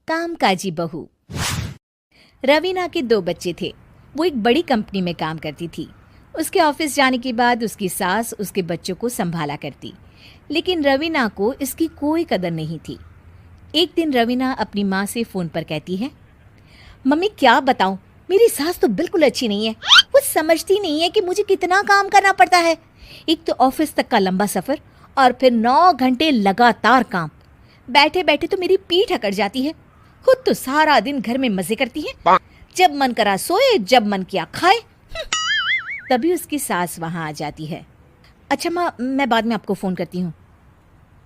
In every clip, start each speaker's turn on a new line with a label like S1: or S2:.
S1: कामकाजी बहू। रवीना के 2 बच्चे थे। वो एक बड़ी कंपनी में काम करती थी। उसके ऑफिस जाने के बाद उसकी सास उसके बच्चों को संभाला करती, लेकिन रवीना को इसकी कोई कदर नहीं थी। एक दिन रवीना अपनी माँ से फ़ोन पर कहती है, मम्मी क्या बताऊं, मेरी सास तो बिल्कुल अच्छी नहीं है। वो समझती नहीं है कि मुझे कितना काम करना पड़ता है। एक तो ऑफिस तक का लंबा सफ़र और फिर 9 घंटे लगातार काम। बैठे बैठे तो मेरी पीठ अकड़ जाती है। खुद तो सारा दिन घर में मजे करती है, जब मन करा सोए, जब मन किया खाए। तभी उसकी सास वहाँ आ जाती है। अच्छा माँ, मैं बाद में आपको फ़ोन करती हूँ।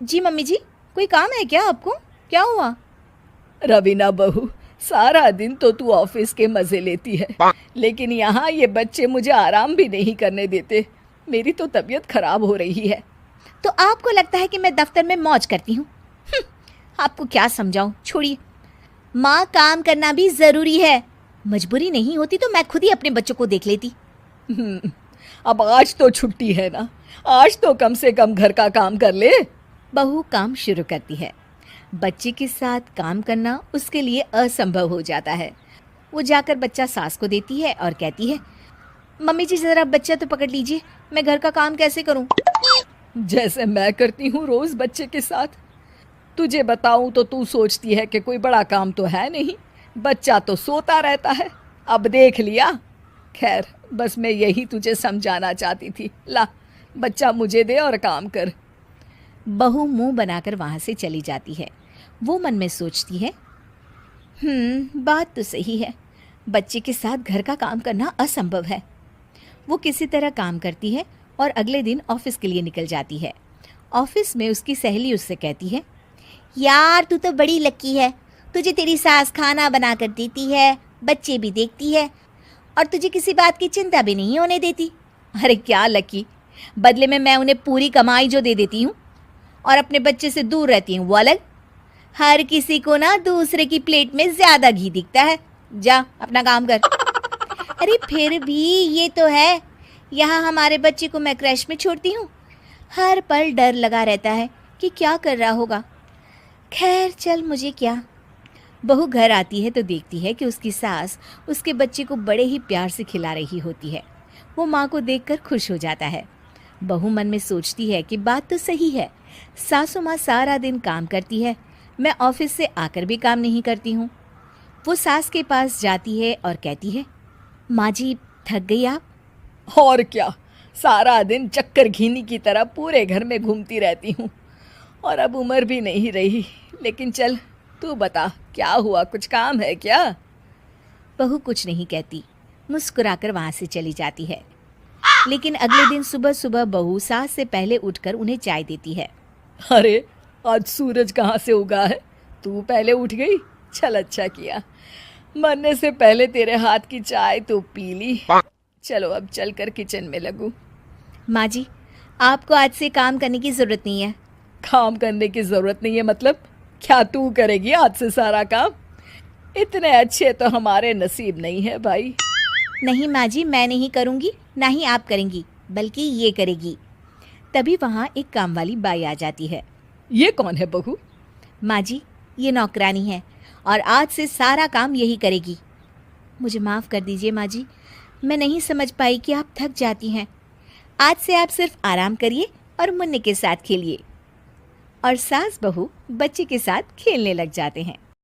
S1: जी मम्मी जी, कोई काम है क्या आपको? क्या हुआ?
S2: रवीना बहू, सारा दिन तो तू ऑफिस के मजे लेती है, लेकिन यहाँ ये बच्चे मुझे आराम भी नहीं करने देते। मेरी तो तबीयत खराब हो रही है।
S1: तो आपको लगता है कि मैं दफ्तर में मौज करती हूँ? आपको क्या समझाऊं, छोड़िए। माँ, काम करना भी ज़रूरी है। मजबूरी नहीं होती तो मैं खुद ही अपने बच्चों को देख लेती।
S2: अब आज तो छुट्टी है ना, आज तो कम से कम घर का काम कर ले।
S1: बहू काम शुरू करती है। बच्चे के साथ काम करना उसके लिए असंभव हो जाता है। वो जाकर बच्चा सास को देती है और कहती है, मम्मी जी ज़रा बच्चा तो पकड़ लीजिए, मैं घर का काम कैसे करूं?
S2: जैसे मैं करती हूँ रोज बच्चे के साथ। तुझे बताऊं तो तू सोचती है कि कोई बड़ा काम तो है नहीं, बच्चा तो सोता रहता है। अब देख लिया। खैर, बस मैं यही तुझे समझाना चाहती थी। ला, बच्चा मुझे दे और काम कर।
S1: बहू मुंह बनाकर वहाँ से चली जाती है। वो मन में सोचती है, बात तो सही है, बच्चे के साथ घर का काम करना असंभव है। वो किसी तरह काम करती है और अगले दिन ऑफिस के लिए निकल जाती है। ऑफिस में उसकी सहेली उससे कहती है, यार तू तो बड़ी लकी है, तुझे तेरी सास खाना बना कर देती है, बच्चे भी देखती है और तुझे किसी बात की चिंता भी नहीं होने देती। अरे क्या लकी, बदले में मैं उन्हें पूरी कमाई जो दे देती हूँ और अपने बच्चे से दूर रहती हूँ वो अलग। हर किसी को ना दूसरे की प्लेट में ज़्यादा घी दिखता है। जा अपना काम कर। अरे फिर भी ये तो है, यहाँ हमारे बच्चे को मैं क्रैश में छोड़ती हूँ, हर पल डर लगा रहता है कि क्या कर रहा होगा। खैर चल, मुझे क्या। बहू घर आती है तो देखती है कि उसकी सास उसके बच्चे को बड़े ही प्यार से खिला रही होती है। वो माँ को देखकर खुश हो जाता है। बहू मन में सोचती है कि बात तो सही है, सासू माँ सारा दिन काम करती है, मैं ऑफिस से आकर भी काम नहीं करती हूँ। वो सास के पास जाती है और कहती है, माँ जी थक गई आप?
S2: और क्या, सारा दिन चक्कर घीनी की तरह पूरे घर में घूमती रहती हूँ और अब उम्र भी नहीं रही। लेकिन चल तू बता, क्या हुआ, कुछ काम है क्या?
S1: बहू कुछ नहीं कहती, मुस्कुराकर वहाँ से चली जाती है। लेकिन अगले दिन सुबह सुबह बहू सास से पहले उठकर उन्हें चाय देती है।
S2: अरे आज सूरज कहाँ से उगा है, तू पहले उठ गई। चल अच्छा किया, मरने से पहले तेरे हाथ की चाय तो पी ली। चलो अब चलकर किचन में लगूं।
S1: माँ जी, आपको आज से काम करने की ज़रूरत नहीं है।
S2: काम करने की ज़रूरत नहीं है मतलब? क्या तू करेगी आज से सारा काम? इतने अच्छे तो हमारे नसीब नहीं है भाई।
S1: नहीं माँ जी, मैं नहीं करूँगी, ना ही आप करेंगी, बल्कि ये करेगी। तभी वहाँ एक काम वाली बाई आ जाती है।
S2: ये कौन है बहू?
S1: माँ जी, ये नौकरानी है और आज से सारा काम यही करेगी। मुझे माफ़ कर दीजिए माँ जी, मैं नहीं समझ पाई कि आप थक जाती हैं। आज से आप सिर्फ आराम करिए और मुन्ने के साथ खेलिए। और सास बहू बच्चे के साथ खेलने लग जाते हैं।